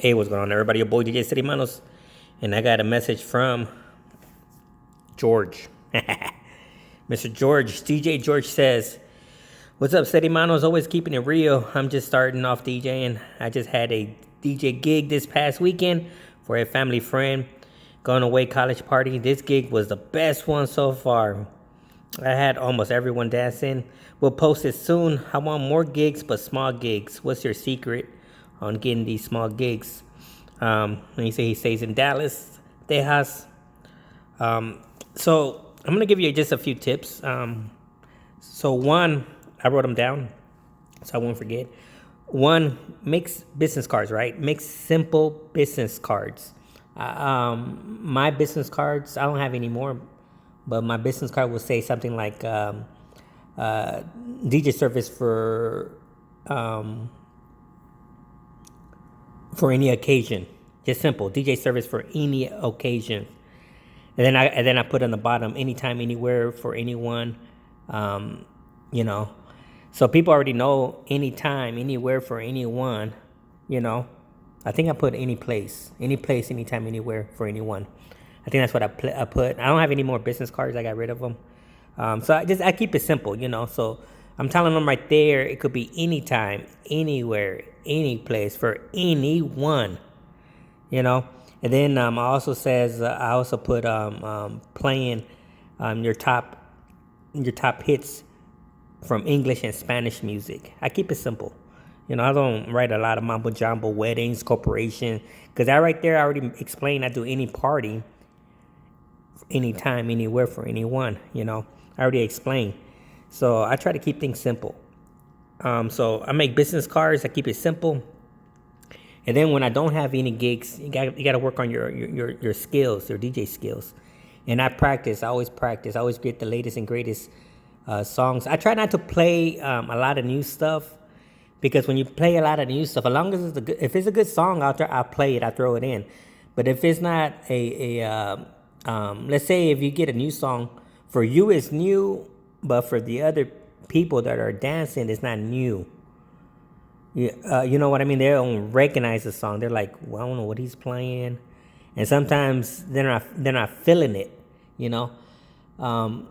Hey, what's going on, everybody? Your boy DJ City Manos, and I got a message from George. Mr. George, DJ George says, "What's up, City Manos? Always keeping it real. I'm just starting off DJing. I just had a DJ gig this past weekend for a family friend, going away college party. This gig was the best one so far. I had almost everyone dancing. We'll post it soon. I want more gigs, but small gigs. What's your secret on getting these small gigs?" And he said he stays in Dallas, Texas. So I'm gonna give you just a few tips. So one, I wrote them down, so I won't forget. One, make business cards. Right, make simple business cards. My business cards, I don't have any more, but my business card will say something like DJ service for any occasion. Just simple DJ service for any occasion. And then I put on the bottom anytime, anywhere for anyone. Um, you know, so people already know anytime, anywhere for anyone. You know, I think I put any place, anytime, anywhere for anyone. I think that's what I put. I don't have any more business cards. I got rid of them. So I keep it simple, So I'm telling them right there, it could be anytime, anywhere, any place for anyone, And then I also says I also put playing your top hits from English and Spanish music. I keep it simple. I don't write a lot of mumbo jumbo weddings, corporation, because that right there I already explained. I do any party, anytime, anywhere for anyone. I already explained. So I try to keep things simple. So I make business cards. I keep it simple. And then when I don't have any gigs, you got to work on your skills, your DJ skills. And I practice. I always practice. I always get the latest and greatest songs. I try not to play a lot of new stuff, because when you play a lot of new stuff, as long as if it's a good song, I'll play it. I'll throw it in. But if it's not let's say if you get a new song, for you it's new, but for the other people that are dancing, it's not new. You know what I mean? They don't recognize the song. They're like, well, I don't know what he's playing, and sometimes they're not feeling it.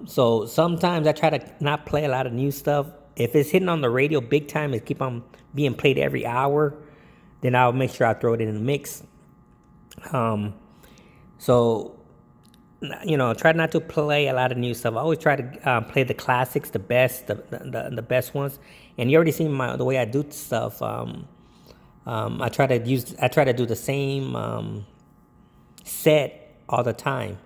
So sometimes I try to not play a lot of new stuff. If it's hitting on the radio big time, it keep on being played every hour, then I'll make sure I throw it in the mix. So try not to play a lot of new stuff. I always try to play the classics, the best, the best ones. And you already seen the way I do stuff. I try to do the same set all the time.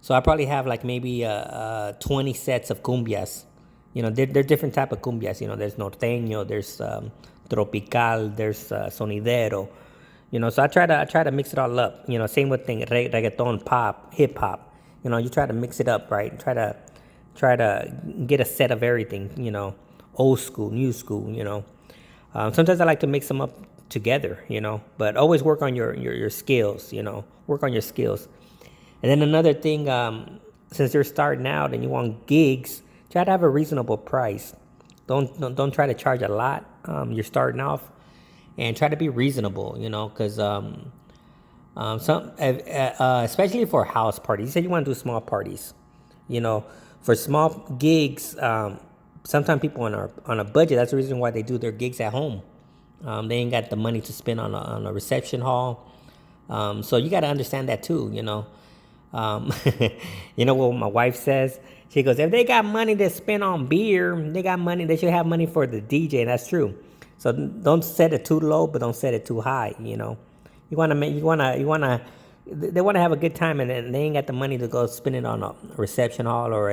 So I probably have like maybe 20 sets of cumbias. They're different type of cumbias. There's norteño, there's tropical, there's sonidero. So I try to mix it all up. Same with reggaeton, pop, hip hop. You try to mix it up, right? Try to get a set of everything. Old school, new school. Sometimes I like to mix them up together. But always work on your skills. Work on your skills. And then another thing, since you're starting out and you want gigs, try to have a reasonable price. Don't try to charge a lot. You're starting off. And try to be reasonable, because especially for house parties. You said you want to do small parties, for small gigs. Sometimes people on a budget. That's the reason why they do their gigs at home. They ain't got the money to spend on a reception hall. So you got to understand that too, You know what my wife says? She goes, if they got money to spend on beer, they got money. They should have money for the DJ. And that's true. So don't set it too low, but don't set it too high. They want to have a good time, and then they ain't got the money to go spend it on a reception hall or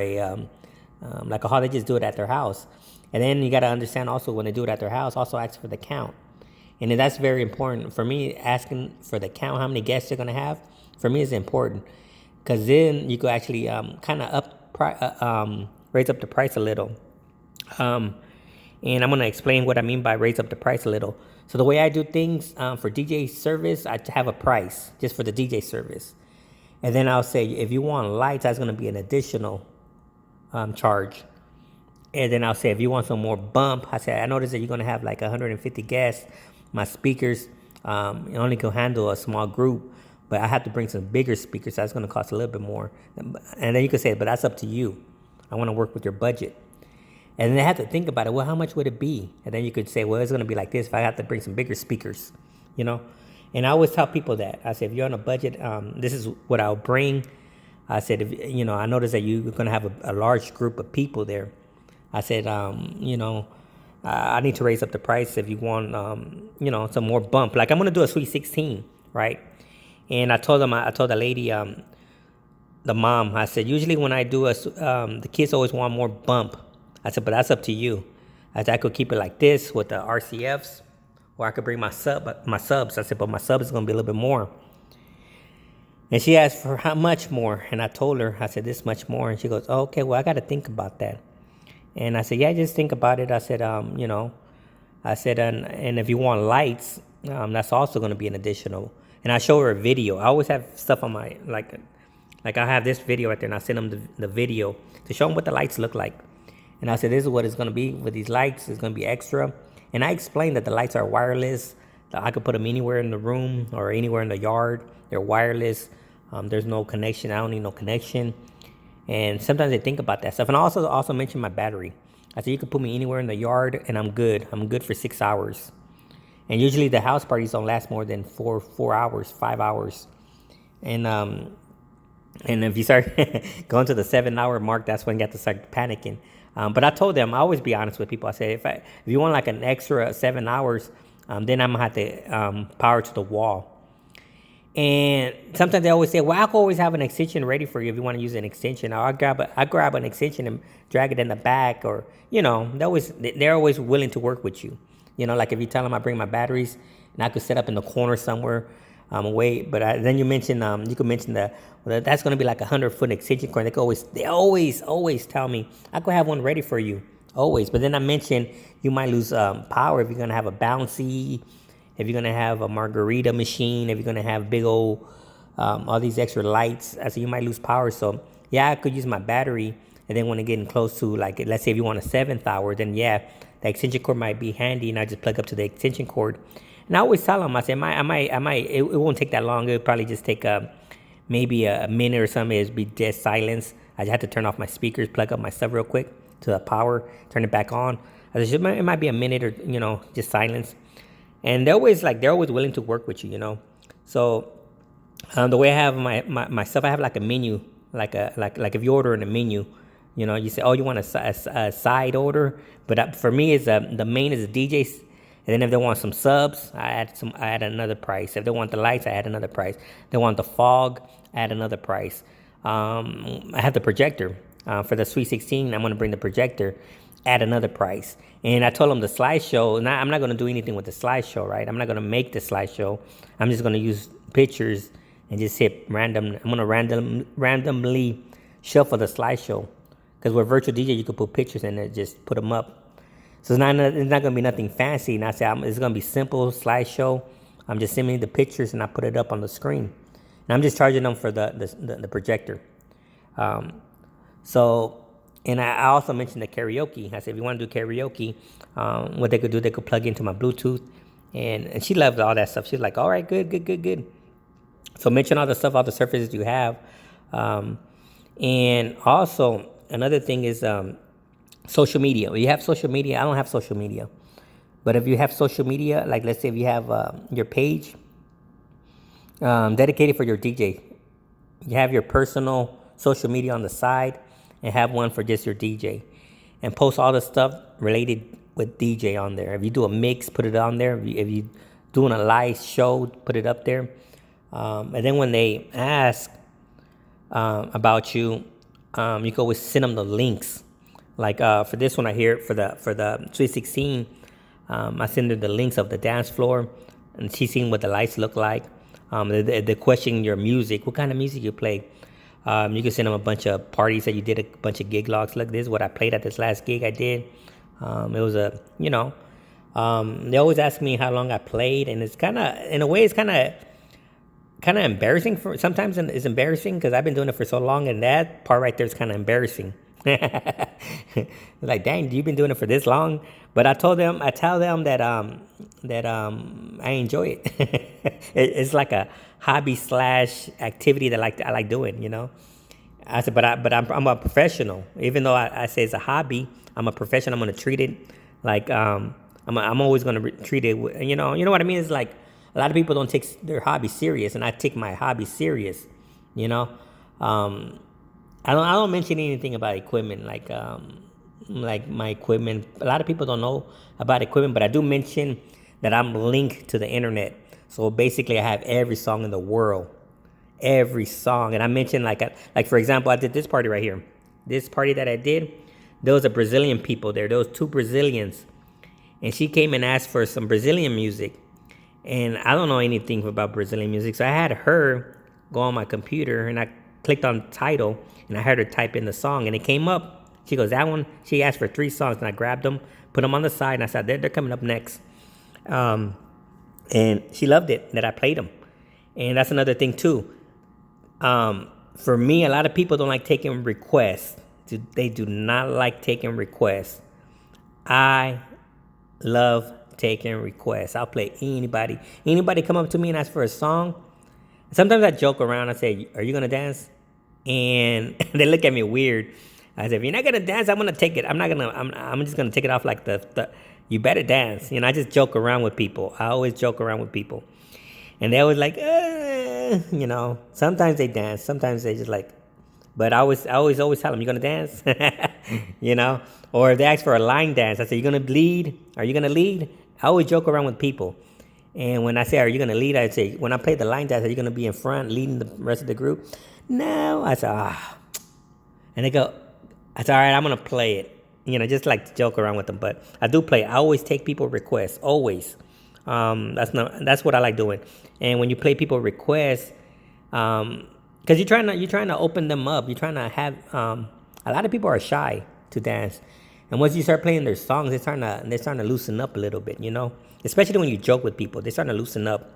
like a hall. They just do it at their house. And then you got to understand also, when they do it at their house, also ask for the count. And that's very important for me. Asking for the count, how many guests they're gonna have, for me is important, because then you could actually kind of raise up the price a little. And I'm going to explain what I mean by raise up the price a little. So the way I do things for DJ service, I have a price just for the DJ service. And then I'll say, if you want lights, that's going to be an additional charge. And then I'll say, if you want some more bump, I noticed that you're going to have like 150 guests. My speakers, It only can handle a small group, but I have to bring some bigger speakers. So that's going to cost a little bit more. And then you could say, but that's up to you. I want to work with your budget. And then they have to think about it. Well, how much would it be? And then you could say, well, it's going to be like this if I have to bring some bigger speakers, you know? And I always tell people that. I say, if you're on a budget, this is what I'll bring. I said, if, you know, I noticed that you're going to have a large group of people there. I said, you know, I need to raise up the price if you want, you know, some more bump. Like I'm going to do a Sweet 16, right? And I told the lady, the mom, I said, usually when I do the kids always want more bump. I said, but that's up to you. I said, I could keep it like this with the RCFs, or I could bring my subs. I said, but my sub is going to be a little bit more. And she asked for how much more. And I told her, I said, this much more. And she goes, oh, okay, well, I got to think about that. And I said, yeah, just think about it. I said, you know, I said, and if you want lights, that's also going to be an additional. And I show her a video. I always have stuff on my, like I have this video right there, and I send them the video to show them what the lights look like. And I said, this is what it's going to be with these lights. It's going to be extra. And I explained that the lights are wireless. That I could put them anywhere in the room or anywhere in the yard. They're wireless. There's no connection. I don't need no connection. And sometimes they think about that stuff. And I also mentioned my battery. I said, you can put me anywhere in the yard and I'm good. I'm good for 6 hours. And usually the house parties don't last more than 4 hours, 5 hours. And if you start going to the 7-hour mark, that's when you have to start panicking. But I told them, I always be honest with people. I say, if you want like an extra 7 hours, then I'm going to have to power to the wall. And sometimes they always say, well, I can always have an extension ready for you if you want to use an extension. Or I grab an extension and drag it in the back. Or, you know, they're always willing to work with you. You know, like if you tell them I bring my batteries and I could set up in the corner somewhere away. But then you mentioned, you could mention that's going to be like 100-foot extension cord. They always tell me, I could have one ready for you. Always. But then I mentioned you might lose power if you're going to have a bouncy, if you're going to have a margarita machine, if you're going to have big old, all these extra lights. I said you might lose power. So, yeah, I could use my battery. And then when it's getting close to, like, let's say if you want a 7th hour, then, yeah, the extension cord might be handy. And I just plug up to the extension cord. And I always tell them, I say, it won't take that long. It'll probably just take maybe a minute or something. It'll be dead silence. I just have to turn off my speakers, plug up my stuff real quick to the power, turn it back on. I said, it might be a minute or, you know, just silence. And they're always willing to work with you, you know. So the way I have my stuff, I have like a menu, like if you order in a menu, you know, you say, oh, you want a side order, but for me, it's the main is the DJs, and then if they want some subs, I add another price. If they want the lights, I add another price. If they want the fog, I add another price. I have the projector for the Sweet 16. I'm going to bring the projector, add another price. And I told them the slideshow. I'm not going to do anything with the slideshow, right? I'm not going to make the slideshow. I'm just going to use pictures and just hit random. I'm going to randomly shuffle the slideshow. Because with virtual DJ, you can put pictures in it, just put them up. So it's not going to be nothing fancy. And I say it's going to be simple slideshow. I'm just sending the pictures and I put it up on the screen. And I'm just charging them for the projector. And I also mentioned the karaoke. I said, if you want to do karaoke, what they could do, they could plug into my Bluetooth. And she loved all that stuff. She's like, all right, good. So mention all the stuff, all the surfaces you have. And also, another thing is social media. When you have social media, I don't have social media. But if you have social media, like let's say if you have your page dedicated for your DJ, you have your personal social media on the side and have one for just your DJ. And post all the stuff related with DJ on there. If you do a mix, put it on there. If you doing a live show, put it up there. And then when they ask about you, you can always send them the links. Like for this one right here, for the Sweet 16, I send her the links of the dance floor, and she's seeing what the lights look like. They're questioning your music, what kind of music you play. You can send them a bunch of parties that you did, a bunch of gig logs. Look, this is what I played at this last gig I did. It was they always ask me how long I played, and it's kind of, in a way, it's kind of embarrassing. Sometimes it's embarrassing because I've been doing it for so long, and that part right there is kind of embarrassing. Like, dang, you've been doing it for this long. But I tell them that I enjoy it. It's like a hobby slash activity that I like doing. I said, I'm a professional. Even though I say it's a hobby, I'm a professional. I'm gonna treat it like I'm always gonna treat it. You know what I mean? It's like a lot of people don't take their hobby serious, and I take my hobby serious. You know, um, I don't mention anything about equipment like my equipment. A lot of people don't know about equipment, but I do mention that I'm linked to the internet. So basically, I have every song in the world, every song. And I mentioned like for example, I did this party right here. This party that I did, there was a Brazilian people there. There was two Brazilians, and she came and asked for some Brazilian music. And I don't know anything about Brazilian music, so I had her go on my computer and I clicked on title and I heard her type in the song and it came up. She goes, that one. She asked for 3 songs and I grabbed them, put them on the side, and I said, they're coming up next. And she loved it that I played them. And that's another thing too. For me, a lot of people don't like taking requests. They do not like taking requests. I love taking requests. I'll play anybody. Anybody come up to me and ask for a song. Sometimes I joke around. I say, "Are you gonna dance?" And they look at me weird. I said, "If you're not gonna dance, I'm gonna take it. I'm just gonna take it off like the. You better dance." I just joke around with people. I always joke around with people, and they always like, Sometimes they dance. Sometimes they just like. But I always tell them, "You gonna dance?" Or if they ask for a line dance, I say, "You gonna lead? Are you gonna lead?" I always joke around with people. And when I say, "Are you gonna lead?" I say, when I play the line dance, "Are you gonna be in front, leading the rest of the group?" No, I say, and they go, I say, "All right, I'm gonna play it." Just like to joke around with them. But I do play. I always take people requests. Always. That's what I like doing. And when you play people requests, because you're trying to open them up. You're trying to have. A lot of people are shy to dance, and once you start playing their songs, they're starting to loosen up a little bit. Especially when you joke with people, they're starting to loosen up.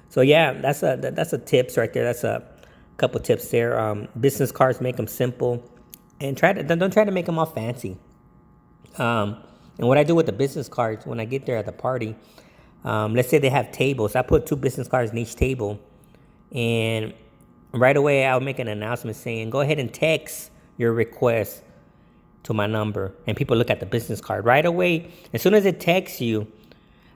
So yeah, that's a tips right there. That's a couple tips there. Business cards, make them simple, and don't try to make them all fancy. And what I do with the business cards when I get there at the party, let's say they have tables. I put 2 business cards in each table, and right away I'll make an announcement saying, "Go ahead and text your request to my number." And people look at the business card right away. As soon as it texts you,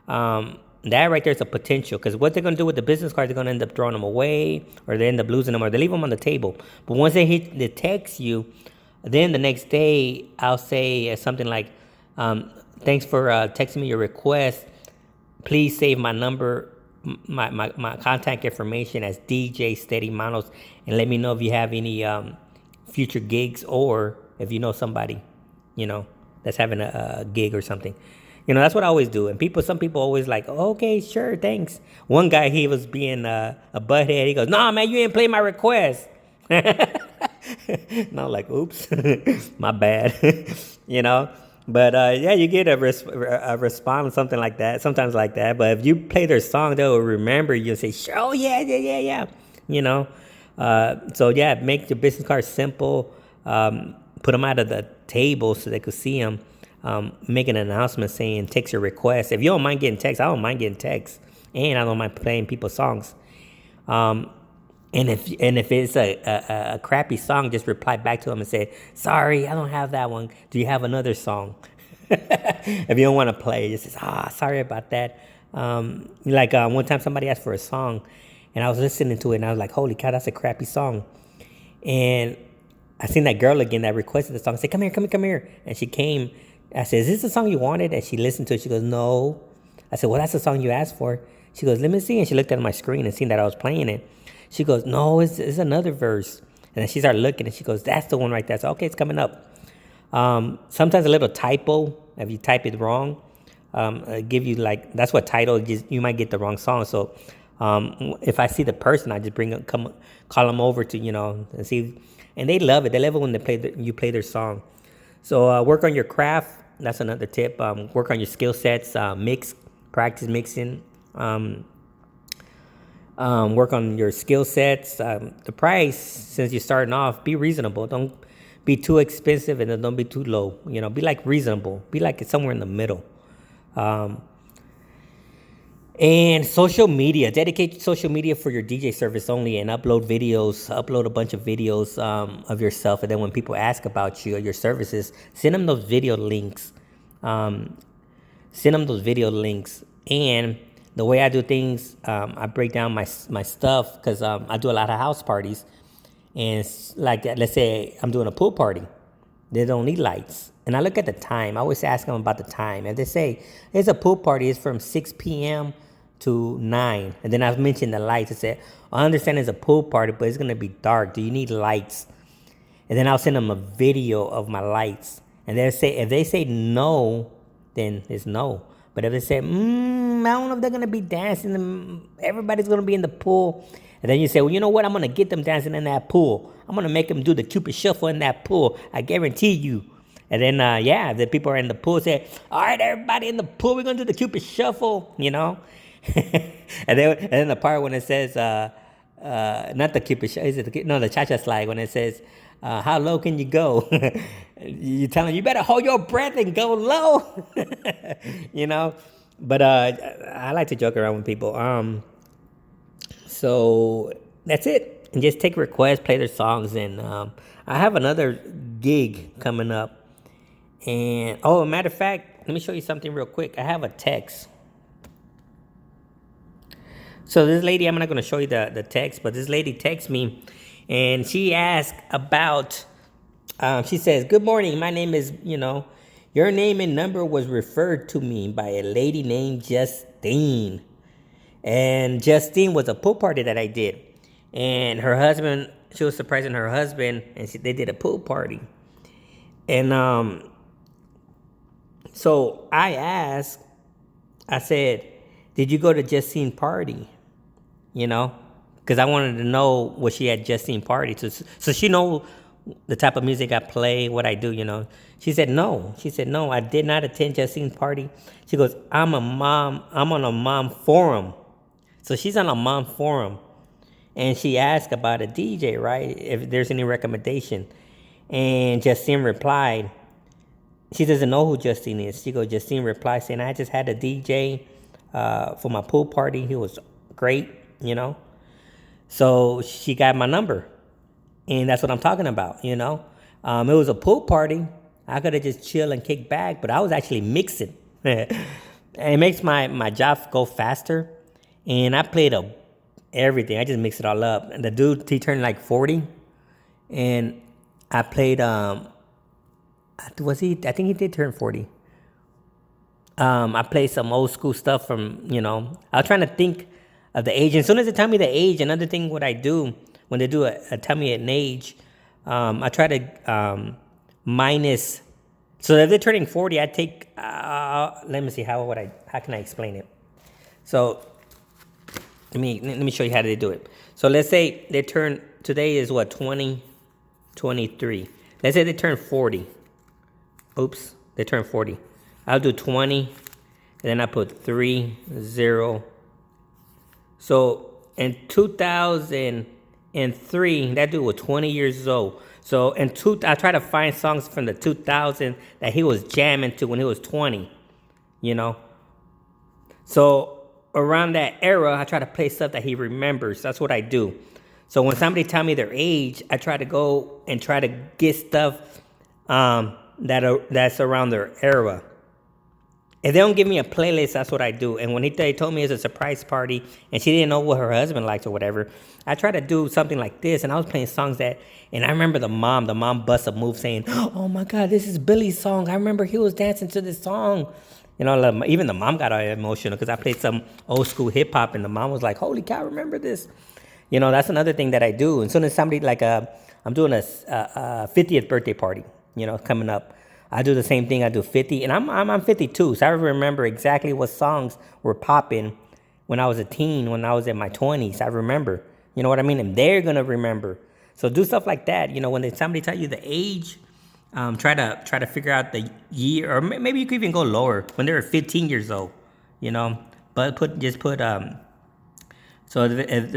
that right there is a potential, because what they're going to do with the business cards, they're going to end up throwing them away, or they end up losing them, or they leave them on the table. But once they text you, then the next day I'll say something like, "Thanks for texting me your request. Please save my number, my contact information as DJ Steady Manos, and let me know if you have any future gigs, or if you know somebody, that's having a gig or something." That's what I always do. And some people always like, "Okay, sure, thanks." One guy, he was being a butthead. He goes, "Nah, man, you didn't play my request." And I'm like, "Oops, my bad." But yeah, you get a response, something like that, sometimes like that. But if you play their song, they'll remember you and say, "Sure, oh yeah, yeah, yeah." So yeah, make your business cards simple. Put them out of the table so they could see them. Make an announcement saying, "Text your request." If you don't mind getting text, I don't mind getting text, and I don't mind playing people's songs. And if it's a crappy song, just reply back to them and say, "Sorry, I don't have that one. Do you have another song?" If you don't want to play, just say, "Sorry about that." One time somebody asked for a song, and I was listening to it, and I was like, "Holy cow, that's a crappy song." And I seen that girl again that requested the song. I said, "Come here, come here, come here." And she came. I said, "Is this the song you wanted?" And she listened to it. She goes, "No." I said, "Well, that's the song you asked for." She goes, "Let me see." And she looked at my screen and seen that I was playing it. She goes, "No, it's another verse." And then she started looking, and she goes, "That's the one right there." So, okay, it's coming up. Sometimes a little typo, if you type it wrong, give you that's what title, you might get the wrong song. So if I see the person, I just call them over to, and see. And they love it. They love it when you play their song. So work on your craft. That's another tip. Work on your skill sets. Practice mixing. Work on your skill sets. The price, since you're starting off, be reasonable. Don't be too expensive and then don't be too low. You know, be like reasonable. Be like somewhere in the middle. And social media, dedicate social media for your DJ service only and upload videos, upload a bunch of videos of yourself. And then when people ask about you or your services, send them those video links. And the way I do things, I break down my stuff because I do a lot of house parties. And like, let's say I'm doing a pool party. They don't need lights. And I look at the time. I always ask them about the time. If they say, it's a pool party, it's from 6 p.m. to 9. And then I've mentioned the lights. I said, I understand it's a pool party, but it's going to be dark. Do you need lights? And then I'll send them a video of my lights. And they'll say, if they say no, then it's no. But if they say, I don't know if they're going to be dancing, everybody's going to be in the pool. And then you say, well, you know what? I'm going to get them dancing in that pool. I'm going to make them do the Cupid Shuffle in that pool. I guarantee you. And then, the people are in the pool say, all right, everybody in the pool, we're going to do the Cupid Shuffle, you know. and then the part when it says, not the Cupid Shuffle, the Cha-Cha slide, when it says, how low can you go? You tell them, you better hold your breath and go low, you know. But I like to joke around with people. So that's it. And just take requests, play their songs. And I have another gig coming up. And, a matter of fact, let me show you something real quick. I have a text. So this lady, I'm not going to show you the text, but this lady texts me. And she asked about, she says, good morning. My name is, your name and number was referred to me by a lady named Justine. And Justine was a pool party that I did. And her husband, she was surprising her husband, and they did a pool party. And so I asked, I said, did you go to Justine's party? Because I wanted to know what she had Justine party. So she know the type of music I play, what I do, She said, no. She said, no, I did not attend Justine's party. She goes, I'm on a mom forum. So she's on a mom forum. And she asked about a DJ, right? If there's any recommendation. And Justine replied, she doesn't know who Justine is. She goes, Justine replied saying, I just had a DJ for my pool party. He was great, So she got my number. And that's what I'm talking about, It was a pool party. I could have just chill and kick back, but I was actually mixing. And it makes my job go faster. And I played everything. I just mixed it all up. And the dude, he turned like 40. And I played, I think he did turn 40. I played some old school stuff from, I was trying to think of the age. And as soon as they tell me the age, another thing what I do, when they do tell me an age, I try to minus. So if they're turning 40, I take, let me see, how can I explain it? So let me show you how they do it. So let's say they turn, today is what, 2023. Let's say they turn 40. Oops, they turn 40. I'll do 20, and then I put 3, 0. So in 2003, that dude was 20 years old. So I try to find songs from the 2000 that he was jamming to when he was 20, So around that era, I try to play stuff that he remembers. That's what I do. So when somebody tell me their age, I try to go and try to get stuff that's around their era. If they don't give me a playlist, that's what I do. And when they told me it's a surprise party and she didn't know what her husband liked or whatever, I try to do something like this. And I was playing songs and I remember the mom busts a move saying, oh my God, this is Billy's song. I remember he was dancing to this song. Even the mom got emotional because I played some old school hip hop and the mom was like, holy cow, remember this? That's another thing that I do. And soon as somebody I'm doing a 50th birthday party, coming up. I do the same thing. I do 50, and I'm 52, so I remember exactly what songs were popping when I was a teen, when I was in my 20s. I remember, you know what I mean? And they're gonna remember. So do stuff like that. When somebody tell you the age, try to figure out the year, or maybe you could even go lower when they were 15 years old. But put. So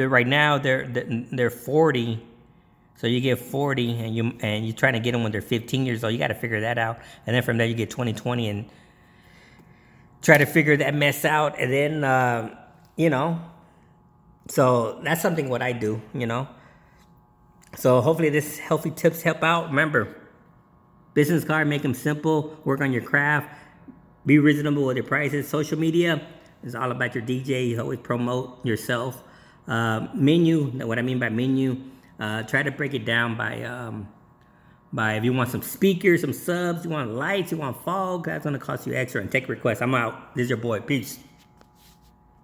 right now they're 40. So you get 40 and you're trying to get them when they're 15 years old. You got to figure that out. And then from there you get 2020 and try to figure that mess out. And then, so that's something what I do, So hopefully this healthy tips help out. Remember, business card, make them simple. Work on your craft. Be reasonable with your prices. Social media is all about your DJ. You always promote yourself. Menu, what I mean by menu, try to break it down by if you want some speakers, some subs, you want lights, you want fog, that's going to cost you extra. And take requests. I'm out. This is your boy. Peace.